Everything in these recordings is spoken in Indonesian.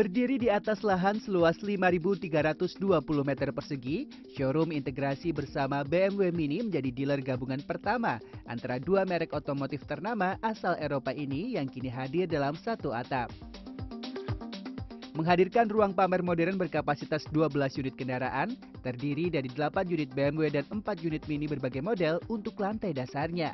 Berdiri di atas lahan seluas 5.320 meter persegi, showroom integrasi bersama BMW Mini menjadi dealer gabungan pertama antara dua merek otomotif ternama asal Eropa ini yang kini hadir dalam satu atap. Menghadirkan ruang pamer modern berkapasitas 12 unit kendaraan, terdiri dari 8 unit BMW dan 4 unit Mini berbagai model untuk lantai dasarnya.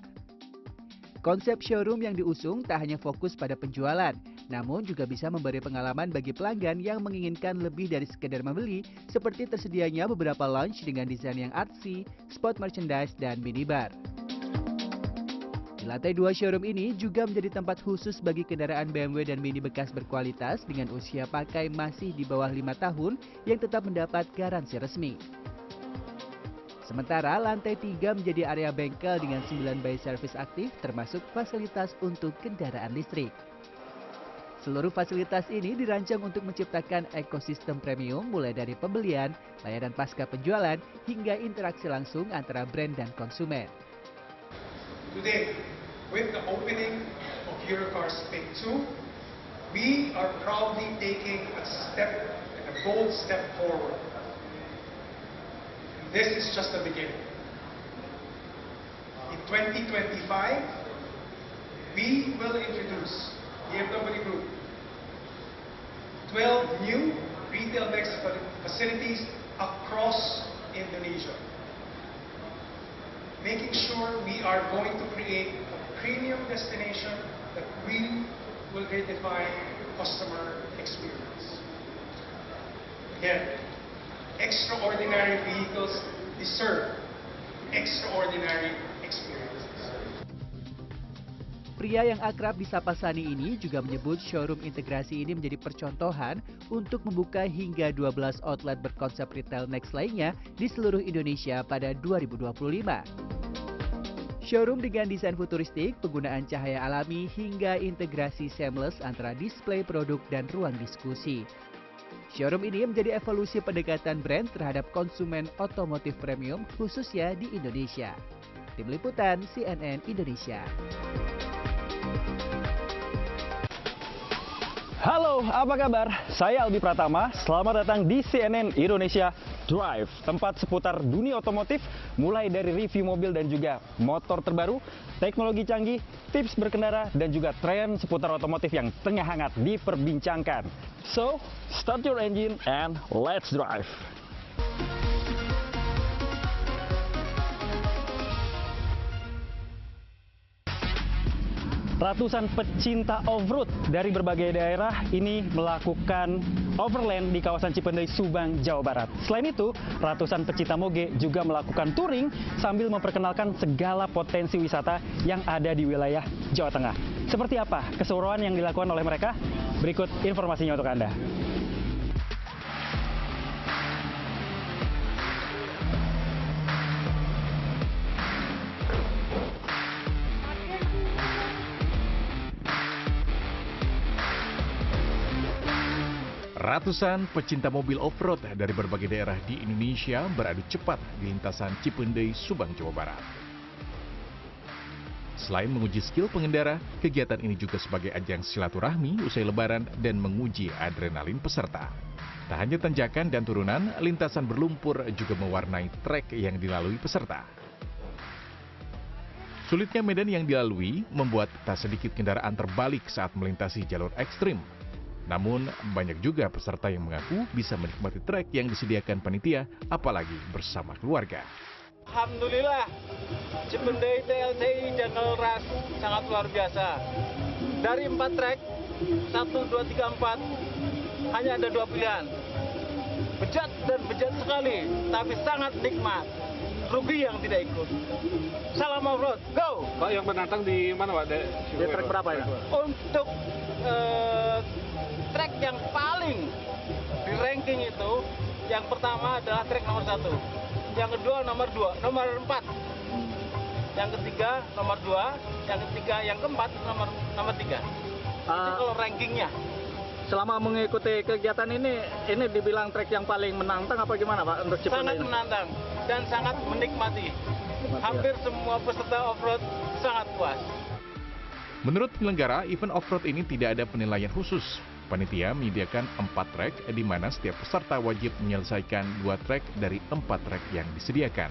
Konsep showroom yang diusung tak hanya fokus pada penjualan, namun juga bisa memberi pengalaman bagi pelanggan yang menginginkan lebih dari sekedar membeli, seperti tersedianya beberapa lounge dengan desain yang artsy, spot merchandise, dan minibar. Di lantai 2 showroom ini juga menjadi tempat khusus bagi kendaraan BMW dan Mini bekas berkualitas dengan usia pakai masih di bawah 5 tahun yang tetap mendapat garansi resmi. Sementara lantai 3 menjadi area bengkel dengan 9 bay service aktif termasuk fasilitas untuk kendaraan listrik. Seluruh fasilitas ini dirancang untuk menciptakan ekosistem premium mulai dari pembelian, layanan pasca penjualan, hingga interaksi langsung antara brand dan konsumen. Today, with the opening of Eurocars Phase 2, we are proudly taking a bold step forward. This is just the beginning. In 2025, we will introduce BMW Group 12 new retail mix facilities across Indonesia, making sure we are going to create a premium destination that really will redefine customer experience. Again, extraordinary vehicles deserve extraordinary experiences. Pria yang akrab disapa Sani ini juga menyebut showroom integrasi ini menjadi percontohan untuk membuka hingga 12 outlet berkonsep retail next lainnya di seluruh Indonesia pada 2025. Showroom dengan desain futuristik, penggunaan cahaya alami, hingga integrasi seamless antara display produk dan ruang diskusi. Showroom ini menjadi evolusi pendekatan brand terhadap konsumen otomotif premium khususnya di Indonesia. Tim Liputan CNN Indonesia. Halo, apa kabar? Saya Albi Pratama. Selamat datang di CNN Indonesia Drive, tempat seputar dunia otomotif, mulai dari review mobil dan juga motor terbaru, teknologi canggih, tips berkendara, dan juga tren seputar otomotif yang tengah hangat diperbincangkan. So, start your engine and let's drive! Ratusan pecinta off-road dari berbagai daerah ini melakukan overland di kawasan Cipendei, Subang, Jawa Barat. Selain itu, ratusan pecinta moge juga melakukan touring sambil memperkenalkan segala potensi wisata yang ada di wilayah Jawa Tengah. Seperti apa keseruan yang dilakukan oleh mereka? Berikut informasinya untuk Anda. Ratusan pecinta mobil off-road dari berbagai daerah di Indonesia beradu cepat di lintasan Cipendei, Subang, Jawa Barat. Selain menguji skill pengendara, kegiatan ini juga sebagai ajang silaturahmi usai lebaran dan menguji adrenalin peserta. Tak hanya tanjakan dan turunan, lintasan berlumpur juga mewarnai trek yang dilalui peserta. Sulitnya medan yang dilalui membuat tak sedikit kendaraan terbalik saat melintasi jalur ekstrim. Namun, banyak juga peserta yang mengaku bisa menikmati trek yang disediakan panitia, apalagi bersama keluarga. Alhamdulillah, Cipendei TLCI Channel Ras sangat luar biasa. Dari 4 trek, 1, 2, 3, 4, hanya ada 2 pilihan. Bejat dan bejat sekali, tapi sangat nikmat. Rugi yang tidak ikut. Salam off-road, go! Pak, yang menantang di mana, Pak? Di trek berapa ya? Untuk trek yang paling di ranking itu, yang pertama adalah trek nomor 1, yang kedua nomor 4, yang ketiga nomor 2, yang ketiga, yang keempat nomor 3. Itu kalau rankingnya. Selama mengikuti kegiatan ini dibilang trek yang paling menantang apa gimana, Pak, untuk Cipendei? Sangat menantang dan sangat menikmati. Hampir semua peserta off-road sangat puas. Menurut penyelenggara, event off-road ini tidak ada penilaian khusus. Panitia menyediakan 4 trek di mana setiap peserta wajib menyelesaikan 2 trek dari 4 trek yang disediakan.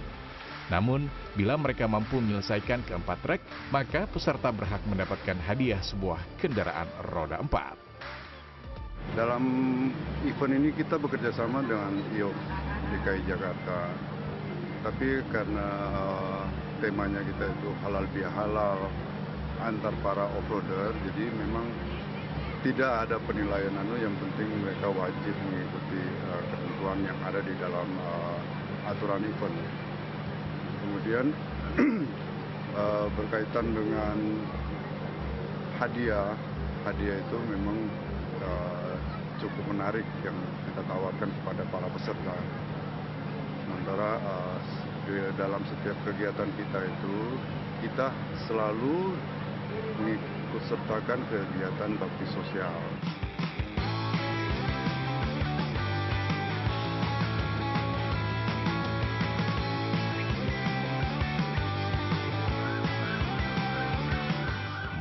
Namun, bila mereka mampu menyelesaikan ke-4 trek, maka peserta berhak mendapatkan hadiah sebuah kendaraan roda 4. Dalam event ini kita bekerja sama dengan IOB DKI Jakarta. Tapi karena temanya kita itu halal bihalal antar para offroader, jadi memang tidak ada penilaian yang penting mereka wajib mengikuti ketentuan yang ada di dalam aturan event. Kemudian berkaitan dengan hadiah itu memang cukup menarik yang kita tawarkan kepada para peserta. Sementara dalam setiap kegiatan kita itu, kita selalu mengikut sertakan kegiatan bakti sosial.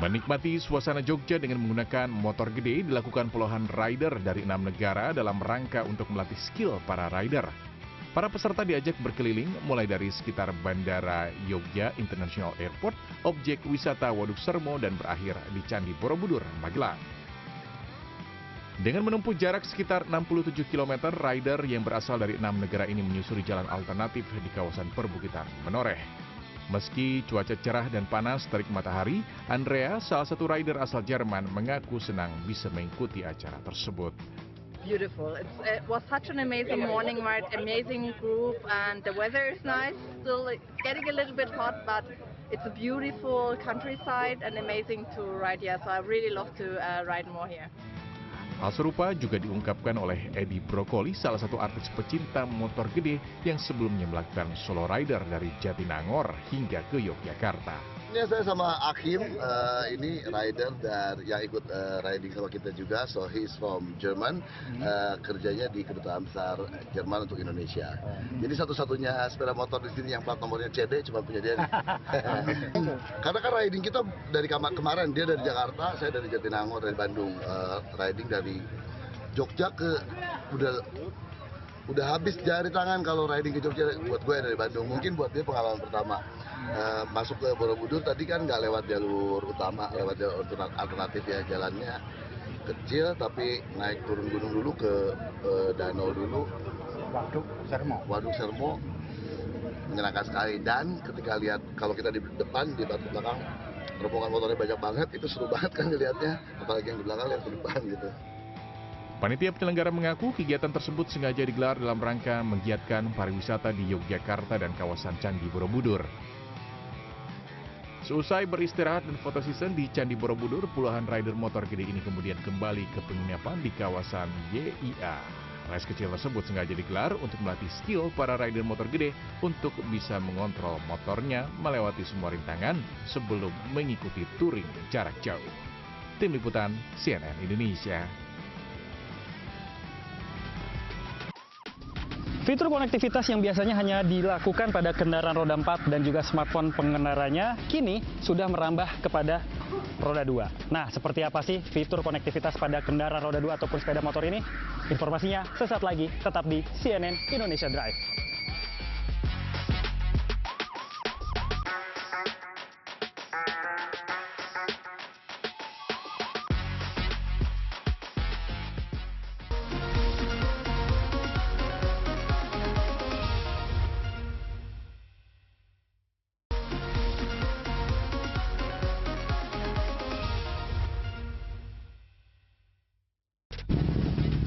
Menikmati suasana Jogja dengan menggunakan motor gede dilakukan puluhan rider dari 6 negara dalam rangka untuk melatih skill para rider. Para peserta diajak berkeliling mulai dari sekitar Bandara Yogya International Airport, objek wisata Waduk Sermo dan berakhir di Candi Borobudur, Magelang. Dengan menempuh jarak sekitar 67 km, rider yang berasal dari 6 negara ini menyusuri jalan alternatif di kawasan perbukitan Menoreh. Meski cuaca cerah dan panas terik matahari, Andrea, salah satu rider asal Jerman, mengaku senang bisa mengikuti acara tersebut. Beautiful. It was such an amazing morning ride, amazing group, and the weather is nice. Still, it's getting a little bit hot, but it's a beautiful countryside and amazing to ride here. So I really love to ride more here. Hal serupa juga diungkapkan oleh Edi Brokoli, salah satu artis pecinta motor gede yang sebelumnya melakukan solo rider dari Jatinangor hingga ke Yogyakarta. Ini saya sama Akim, ini rider dari yang ikut riding sama kita juga, so he's from Jerman, kerjanya di Kedutaan Besar Jerman untuk Indonesia. Jadi satu-satunya sepeda motor di sini yang plat nomornya CD cuma punya dia. Karena kan riding kita dari kemarin, dia dari Jakarta, saya dari Jatinangor, dari Bandung, riding dari Jogja ke udah habis jari tangan kalau riding ke Jogja buat gue dari Bandung. Mungkin buat dia pengalaman pertama. Masuk ke Borobudur tadi kan nggak lewat jalur utama, lewat jalur alternatif ya, jalannya kecil tapi naik turun gunung dulu ke danau dulu. Waduk Sermo menyenangkan sekali, dan ketika lihat kalau kita di depan, di belakang rombongan motornya banyak banget, itu seru banget kan dilihatnya, apalagi yang di belakang, yang di depan gitu. Panitia penyelenggara mengaku kegiatan tersebut sengaja digelar dalam rangka menggiatkan pariwisata di Yogyakarta dan kawasan Candi Borobudur. Seusai beristirahat dan foto season di Candi Borobudur, puluhan rider motor gede ini kemudian kembali ke penginapan di kawasan YIA. Race kecil tersebut sengaja digelar untuk melatih skill para rider motor gede untuk bisa mengontrol motornya melewati semua rintangan sebelum mengikuti touring jarak jauh. Tim Liputan CNN Indonesia. Fitur konektivitas yang biasanya hanya dilakukan pada kendaraan roda 4 dan juga smartphone pengendaranya, kini sudah merambah kepada roda 2. Nah, seperti apa sih fitur konektivitas pada kendaraan roda 2 ataupun sepeda motor ini? Informasinya sesaat lagi, tetap di CNN Indonesia Drive.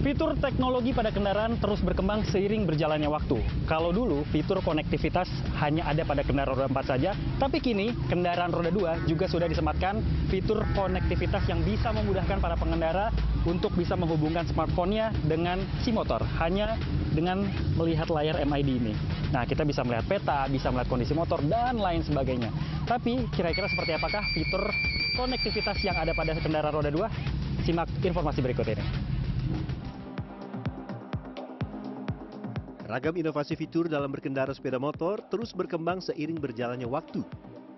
Fitur teknologi pada kendaraan terus berkembang seiring berjalannya waktu. Kalau dulu fitur konektivitas hanya ada pada kendaraan roda 4 saja, tapi kini kendaraan roda 2 juga sudah disematkan fitur konektivitas yang bisa memudahkan para pengendara untuk bisa menghubungkan smartphone-nya dengan si motor, hanya dengan melihat layar MID ini. Nah, kita bisa melihat peta, bisa melihat kondisi motor, dan lain sebagainya. Tapi kira-kira seperti apakah fitur konektivitas yang ada pada kendaraan roda 2? Simak informasi berikut ini. Ragam inovasi fitur dalam berkendara sepeda motor terus berkembang seiring berjalannya waktu.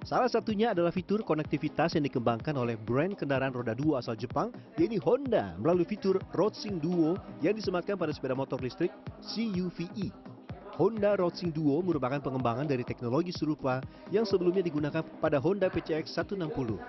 Salah satunya adalah fitur konektivitas yang dikembangkan oleh brand kendaraan roda 2 asal Jepang, yaitu Honda, melalui fitur RoadSync Duo yang disematkan pada sepeda motor listrik CUVe. Honda RoadSync Duo merupakan pengembangan dari teknologi serupa yang sebelumnya digunakan pada Honda PCX 160.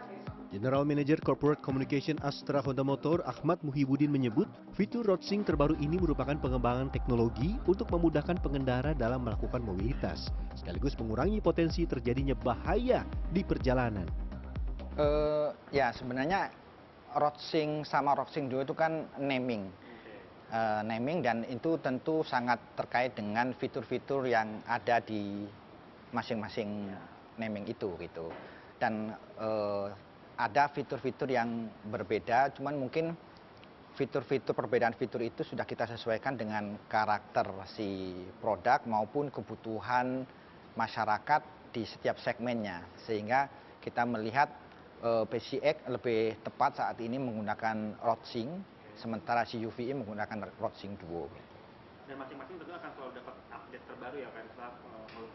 General Manager Corporate Communication Astra Honda Motor Ahmad Muhibudin menyebut, fitur RoadSync terbaru ini merupakan pengembangan teknologi untuk memudahkan pengendara dalam melakukan mobilitas, sekaligus mengurangi potensi terjadinya bahaya di perjalanan. Ya sebenarnya RoadSync sama RoadSync Duo itu kan naming. Naming dan itu tentu sangat terkait dengan fitur-fitur yang ada di masing-masing naming itu gitu. Dan ada fitur-fitur yang berbeda, cuman mungkin perbedaan fitur itu sudah kita sesuaikan dengan karakter si produk maupun kebutuhan masyarakat di setiap segmennya. Sehingga kita melihat PCX lebih tepat saat ini menggunakan RoadSync, sementara CUVe menggunakan RoadSync Duo. Dan masing-masing tentu akan selalu dapat update terbaru ya, kan, setelah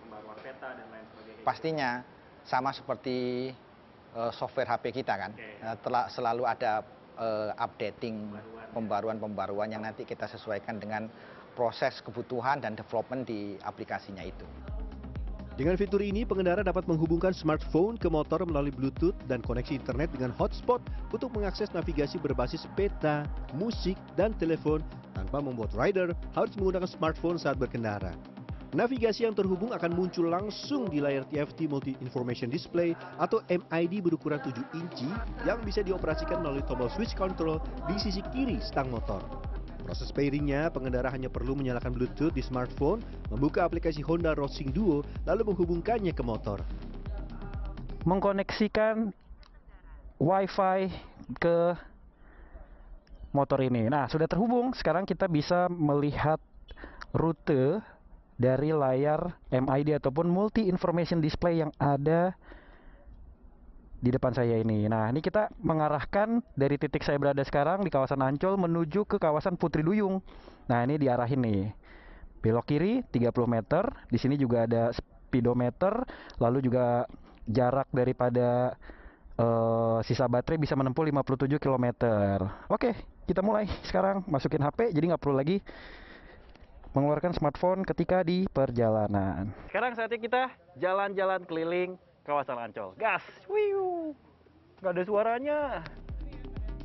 pembaruan peta dan lain sebagainya. Pastinya, sama seperti software HP kita kan, selalu ada updating, pembaruan yang nanti kita sesuaikan dengan proses kebutuhan dan development di aplikasinya itu. Dengan fitur ini, pengendara dapat menghubungkan smartphone ke motor melalui Bluetooth dan koneksi internet dengan hotspot untuk mengakses navigasi berbasis peta, musik, dan telepon tanpa membuat rider harus menggunakan smartphone saat berkendara. Navigasi yang terhubung akan muncul langsung di layar TFT Multi Information Display atau MID berukuran 7 inci yang bisa dioperasikan melalui tombol switch control di sisi kiri stang motor. Proses pairingnya, pengendara hanya perlu menyalakan Bluetooth di smartphone, membuka aplikasi Honda RoadSync Duo, lalu menghubungkannya ke motor. Mengkoneksikan Wi-Fi ke motor ini. Nah, sudah terhubung. Sekarang kita bisa melihat rute dari layar MID ataupun Multi Information Display yang ada di depan saya ini. Nah, ini kita mengarahkan dari titik saya berada sekarang di kawasan Ancol menuju ke kawasan Putri Duyung. Nah, ini diarahin nih. Belok kiri 30 meter. Di sini juga ada speedometer, lalu juga jarak daripada sisa baterai bisa menempuh 57 km. Oke, kita mulai sekarang. Masukin HP, jadi nggak perlu lagi mengeluarkan smartphone ketika di perjalanan. Sekarang saatnya kita jalan-jalan keliling kawasan Ancol. Gas! Wiu! Nggak ada suaranya.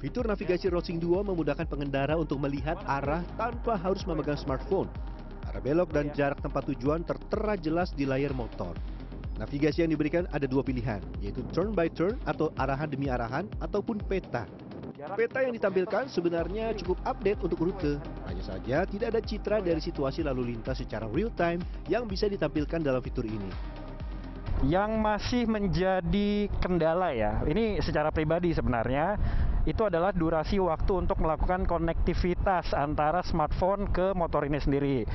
Fitur navigasi RoadSync Duo memudahkan pengendara untuk melihat arah tanpa harus memegang smartphone. Arah belok dan jarak tempat tujuan tertera jelas di layar motor. Navigasi yang diberikan ada dua pilihan, yaitu turn by turn atau arahan demi arahan, ataupun peta. Peta yang ditampilkan sebenarnya cukup update untuk rute. Hanya saja tidak ada citra dari situasi lalu lintas secara real time yang bisa ditampilkan dalam fitur ini. Yang masih menjadi kendala ya, ini secara pribadi sebenarnya, itu adalah durasi waktu untuk melakukan konektivitas antara smartphone ke motor ini sendiri.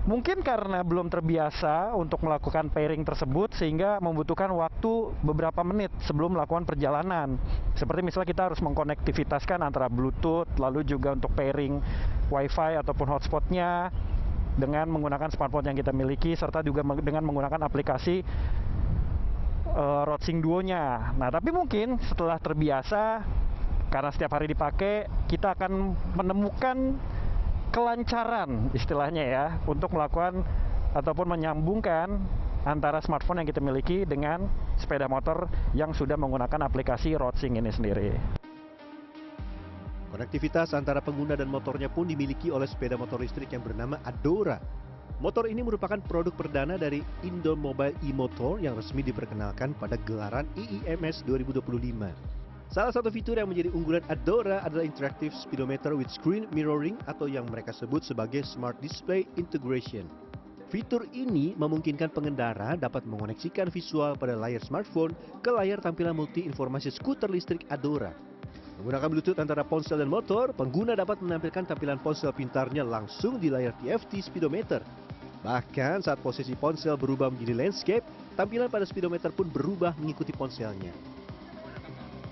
Mungkin karena belum terbiasa untuk melakukan pairing tersebut sehingga membutuhkan waktu beberapa menit sebelum melakukan perjalanan. Seperti misalnya kita harus mengkonektivitaskan antara Bluetooth, lalu juga untuk pairing Wi-Fi ataupun hotspotnya dengan menggunakan smartphone yang kita miliki, serta juga dengan menggunakan aplikasi RoadSync Duo-nya. Nah, tapi mungkin setelah terbiasa, karena setiap hari dipakai, kita akan menemukan kelancaran istilahnya ya untuk melakukan ataupun menyambungkan antara smartphone yang kita miliki dengan sepeda motor yang sudah menggunakan aplikasi RoadSync ini sendiri. Konektivitas antara pengguna dan motornya pun dimiliki oleh sepeda motor listrik yang bernama Adora. Motor ini merupakan produk perdana dari Indo Mobile e-Motor yang resmi diperkenalkan pada gelaran IIMS 2025. Salah satu fitur yang menjadi unggulan Adora adalah Interactive Speedometer with Screen Mirroring atau yang mereka sebut sebagai Smart Display Integration. Fitur ini memungkinkan pengendara dapat mengoneksikan visual pada layar smartphone ke layar tampilan multi informasi skuter listrik Adora. Menggunakan Bluetooth antara ponsel dan motor, pengguna dapat menampilkan tampilan ponsel pintarnya langsung di layar TFT Speedometer. Bahkan saat posisi ponsel berubah menjadi landscape, tampilan pada speedometer pun berubah mengikuti ponselnya.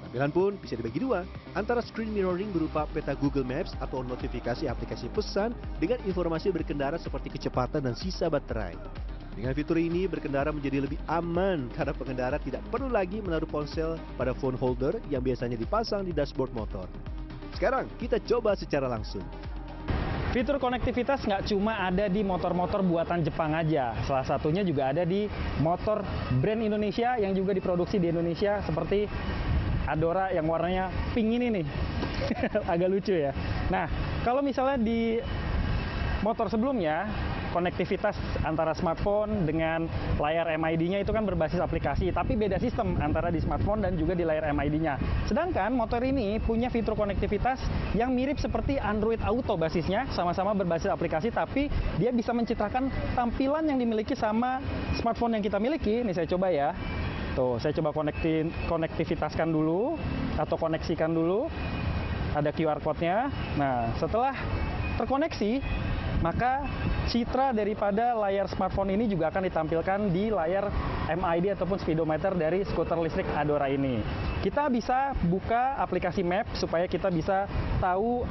Tampilan pun bisa dibagi dua, antara screen mirroring berupa peta Google Maps atau notifikasi aplikasi pesan dengan informasi berkendara seperti kecepatan dan sisa baterai. Dengan fitur ini, berkendara menjadi lebih aman karena pengendara tidak perlu lagi menaruh ponsel pada phone holder yang biasanya dipasang di dashboard motor. Sekarang kita coba secara langsung. Fitur konektivitas nggak cuma ada di motor-motor buatan Jepang aja. Salah satunya juga ada di motor brand Indonesia yang juga diproduksi di Indonesia seperti Adora yang warnanya pink ini nih. Agak lucu ya. Nah, kalau misalnya di motor sebelumnya, konektivitas antara smartphone dengan layar MID-nya itu kan berbasis aplikasi, tapi beda sistem antara di smartphone dan juga di layar MID-nya. Sedangkan motor ini punya fitur konektivitas yang mirip seperti Android Auto basisnya, sama-sama berbasis aplikasi, tapi dia bisa mencitrakan tampilan yang dimiliki sama smartphone yang kita miliki. Ini saya coba ya. Tuh, saya coba konektivitaskan dulu, atau koneksikan dulu. Ada QR code-nya. Nah, setelah terkoneksi, maka citra daripada layar smartphone ini juga akan ditampilkan di layar MID ataupun speedometer dari skuter listrik Adora ini. Kita bisa buka aplikasi Map supaya kita bisa tahu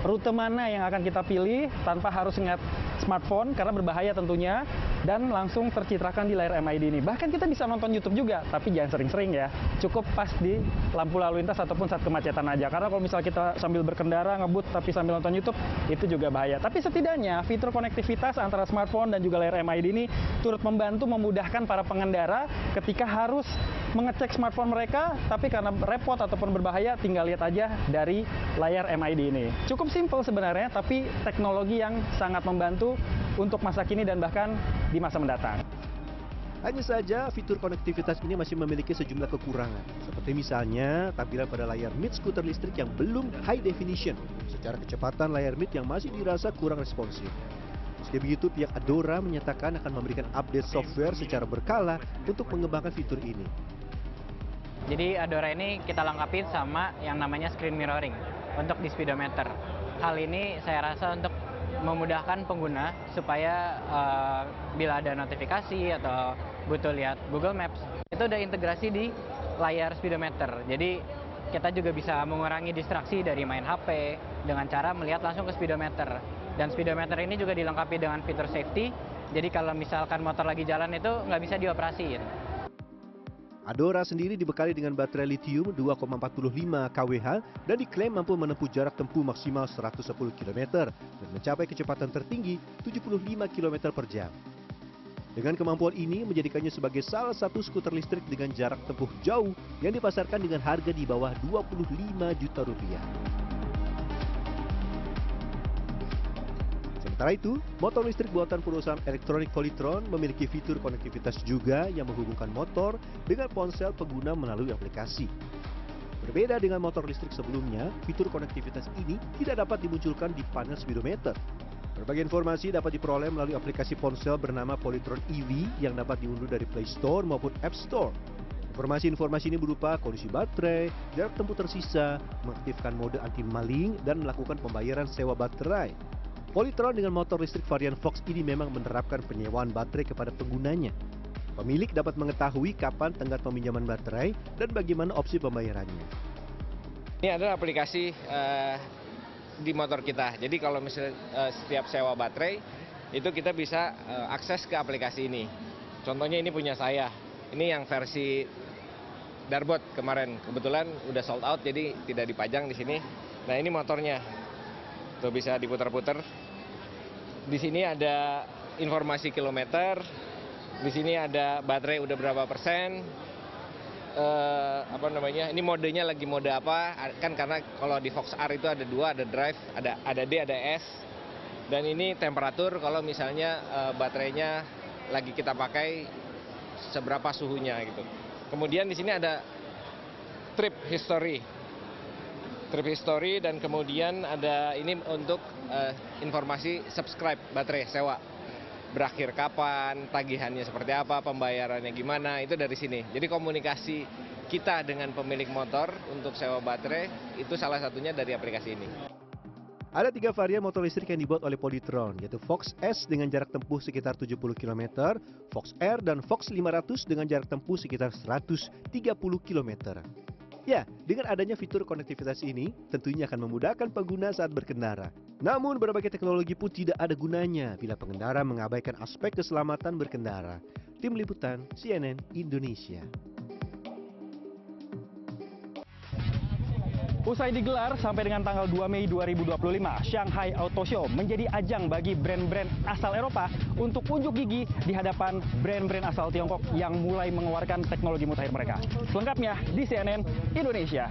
rute mana yang akan kita pilih tanpa harus ingat smartphone karena berbahaya tentunya, dan langsung tercitrakan di layar MID ini. Bahkan kita bisa nonton YouTube juga, tapi jangan sering-sering ya. Cukup pas di lampu lalu lintas ataupun saat kemacetan aja. Karena kalau misal kita sambil berkendara ngebut tapi sambil nonton YouTube, itu juga bahaya. Tapi setidaknya fitur konektivitas antara smartphone dan juga layar MID ini turut membantu memudahkan para pengendara ketika harus mengecek smartphone mereka, tapi karena repot ataupun berbahaya, tinggal lihat aja dari layar MID ini. Cukup simple sebenarnya, tapi teknologi yang sangat membantu untuk masa kini dan bahkan di masa mendatang. Hanya saja, fitur konektivitas ini masih memiliki sejumlah kekurangan. Seperti misalnya, tampilan pada layar mid skuter listrik yang belum high definition. Secara kecepatan layar mid yang masih dirasa kurang responsif. Meski begitu, pihak Adora menyatakan akan memberikan update software secara berkala untuk mengembangkan fitur ini. Jadi Adora ini kita lengkapi sama yang namanya screen mirroring untuk di speedometer. Hal ini saya rasa untuk memudahkan pengguna supaya bila ada notifikasi atau butuh lihat Google Maps, itu udah integrasi di layar speedometer. Jadi kita juga bisa mengurangi distraksi dari main HP dengan cara melihat langsung ke speedometer. Dan speedometer ini juga dilengkapi dengan fitur safety, jadi kalau misalkan motor lagi jalan itu nggak bisa dioperasiin. Adora sendiri dibekali dengan baterai lithium 2,45 kWh dan diklaim mampu menempuh jarak tempuh maksimal 110 km dan mencapai kecepatan tertinggi 75 km per jam. Dengan kemampuan ini menjadikannya sebagai salah satu skuter listrik dengan jarak tempuh jauh yang dipasarkan dengan harga di bawah 25 juta rupiah. Sementara itu, motor listrik buatan perusahaan elektronik Polytron memiliki fitur konektivitas juga yang menghubungkan motor dengan ponsel pengguna melalui aplikasi. Berbeda dengan motor listrik sebelumnya, fitur konektivitas ini tidak dapat dimunculkan di panel speedometer. Berbagai informasi dapat diperoleh melalui aplikasi ponsel bernama Polytron EV yang dapat diunduh dari Play Store maupun App Store. Informasi-informasi ini berupa kondisi baterai, jarak tempuh tersisa, mengaktifkan mode anti maling, dan melakukan pembayaran sewa baterai. Polytron dengan motor listrik varian Fox ini memang menerapkan penyewaan baterai kepada penggunanya. Pemilik dapat mengetahui kapan tenggat peminjaman baterai dan bagaimana opsi pembayarannya. Ini adalah aplikasi di motor kita. Jadi kalau misalnya setiap sewa baterai, itu kita bisa akses ke aplikasi ini. Contohnya ini punya saya. Ini yang versi Darbot kemarin. Kebetulan udah sold out, jadi tidak dipajang di sini. Nah ini motornya. Tuh bisa diputar-putar. Di sini ada informasi kilometer, di sini ada baterai udah berapa persen, ini modenya lagi mode apa, kan karena kalau di Fox R itu ada dua, ada drive, ada D, ada S, dan ini temperatur kalau misalnya baterainya lagi kita pakai seberapa suhunya gitu. Kemudian di sini ada trip history, dan kemudian ada ini untuk informasi subscribe baterai sewa, berakhir kapan, tagihannya seperti apa, pembayarannya gimana, itu dari sini. Jadi komunikasi kita dengan pemilik motor untuk sewa baterai itu salah satunya dari aplikasi ini. Ada 3 varian motor listrik yang dibuat oleh Polytron, yaitu Fox S dengan jarak tempuh sekitar 70 km, Fox R dan Fox 500 dengan jarak tempuh sekitar 130 km. Ya, dengan adanya fitur konektivitas ini, tentunya akan memudahkan pengguna saat berkendara. Namun, berbagai teknologi pun tidak ada gunanya bila pengendara mengabaikan aspek keselamatan berkendara. Tim Liputan CNN Indonesia. Usai digelar sampai dengan tanggal 2 Mei 2025, Shanghai Auto Show menjadi ajang bagi brand-brand asal Eropa untuk unjuk gigi di hadapan brand-brand asal Tiongkok yang mulai mengeluarkan teknologi mutakhir mereka. Selengkapnya di CNN Indonesia.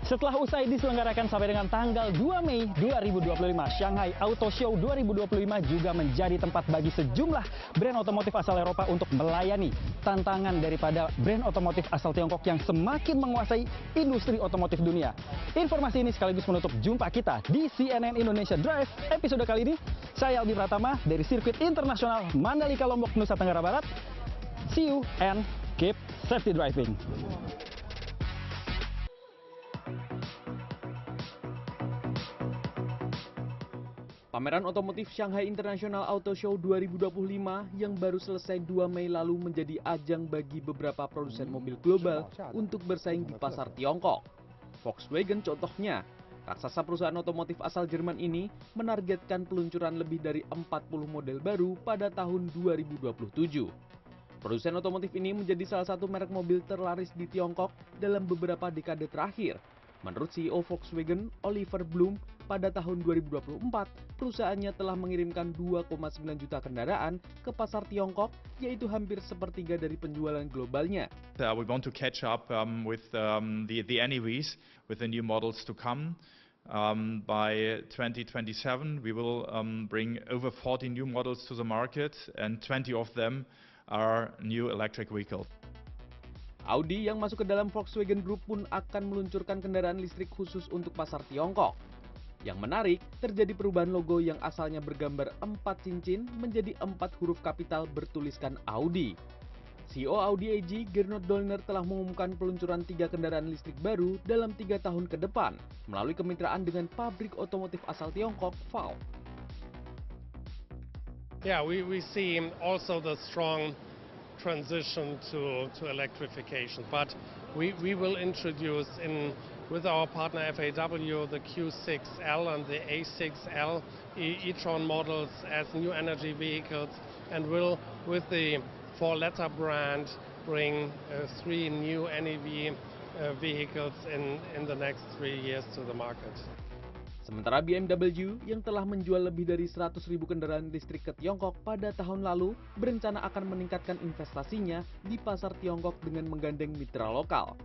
Setelah usai diselenggarakan sampai dengan tanggal 2 Mei 2025, Shanghai Auto Show 2025 juga menjadi tempat bagi sejumlah brand otomotif asal Eropa untuk melayani tantangan daripada brand otomotif asal Tiongkok yang semakin menguasai industri otomotif dunia. Informasi ini sekaligus menutup jumpa kita di CNN Indonesia Drive episode kali ini. Saya Albi Pratama dari Sirkuit Internasional Mandalika Lombok, Nusa Tenggara Barat. See you and keep safety driving. Pameran otomotif Shanghai International Auto Show 2025 yang baru selesai 2 Mei lalu menjadi ajang bagi beberapa produsen mobil global untuk bersaing di pasar Tiongkok. Volkswagen contohnya, raksasa perusahaan otomotif asal Jerman ini menargetkan peluncuran lebih dari 40 model baru pada tahun 2027. Produsen otomotif ini menjadi salah satu merek mobil terlaris di Tiongkok dalam beberapa dekade terakhir. Menurut CEO Volkswagen, Oliver Blume, pada tahun 2024, perusahaannya telah mengirimkan 2,9 juta kendaraan ke pasar Tiongkok, yaitu hampir sepertiga dari penjualan globalnya. We want to catch up with the NEVs, with the new models to come. By 2027, we will bring over 40 new models to the market, and 20 of them are new electric vehicles. Audi yang masuk ke dalam Volkswagen Group pun akan meluncurkan kendaraan listrik khusus untuk pasar Tiongkok. Yang menarik, terjadi perubahan logo yang asalnya bergambar 4 cincin menjadi 4 huruf kapital bertuliskan Audi. CEO Audi AG Gernot Dollner telah mengumumkan peluncuran 3 kendaraan listrik baru dalam 3 tahun ke depan melalui kemitraan dengan pabrik otomotif asal Tiongkok, FAW. Yeah, we see also the strong transition to electrification, but we will introduce with our partner FAW the Q6L and the A6L e-tron models as new energy vehicles, and will with the four-letter brand bring 3 new NEV vehicles in the next 3 years to the market. Sementara BMW yang telah menjual lebih dari 100.000 kendaraan listrik ke Tiongkok pada tahun lalu berencana akan meningkatkan investasinya di pasar Tiongkok dengan menggandeng mitra lokal.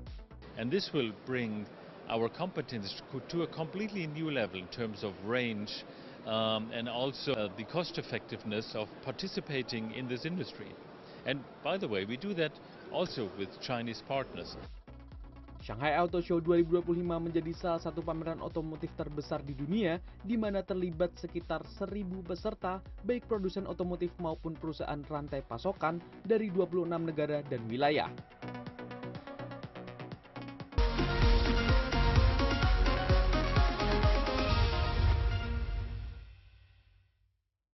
And this will bring our competence to a completely new level in terms of range and also the cost effectiveness of participating in this industry. And by the way, we do that also with Chinese partners. Shanghai Auto Show 2025 menjadi salah satu pameran otomotif terbesar di dunia di mana terlibat sekitar 1.000 peserta baik produsen otomotif maupun perusahaan rantai pasokan dari 26 negara dan wilayah.